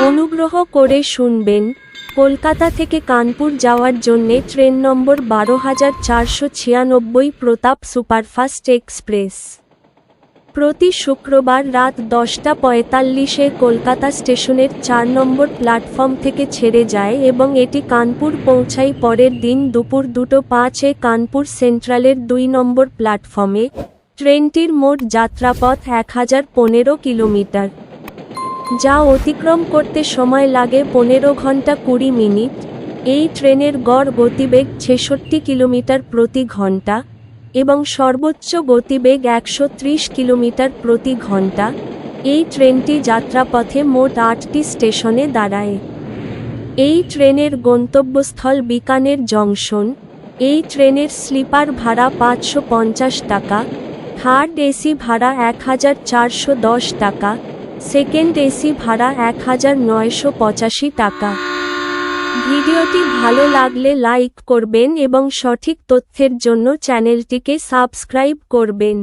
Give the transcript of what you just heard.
অনুগ্রহ করে শুনবেন, কলকাতা থেকে কানপুর যাওয়ার জন্যে ট্রেন নম্বর ১২,৪৯৬ প্রতাপ সুপারফাস্ট এক্সপ্রেস প্রতি শুক্রবার রাত ১০:৪৫-এ কলকাতা স্টেশনের ৪ নম্বর প্ল্যাটফর্ম থেকে ছেড়ে যায় এবং এটি কানপুর পৌঁছায় পরের দিন দুপুর ২:০৫-এ কানপুর সেন্ট্রালের ২ নম্বর প্ল্যাটফর্মে। ট্রেনটির মোট যাত্রাপথ ১০১৫ কিলোমিটার, যা অতিক্রম করতে সময় লাগে ১৫ ঘন্টা ২০ মিনিট। এই ট্রেনের গড় গতিবেগ ৬৬ কিলোমিটার প্রতি ঘন্টা এবং সর্বোচ্চ গতিবেগ ১৩০ কিলোমিটার প্রতি ঘন্টা। এই ট্রেনটি যাত্রাপথে মোট ৮টি স্টেশনে দাঁড়ায়। এই ট্রেনের গন্তব্যস্থল বিকানের জংশন। এই ট্রেনের স্লিপার ভাড়া ৫৫০ টাকা, থার্ড এসি ভাড়া ১,৪১০ টাকা, সেকেন্ড এসি ভাড়া ১,৯৮৫ টাকা। ভিডিওটি ভালো লাগলে লাইক করবেন এবং সঠিক তথ্যের জন্য চ্যানেলটিকে সাবস্ক্রাইব করবেন।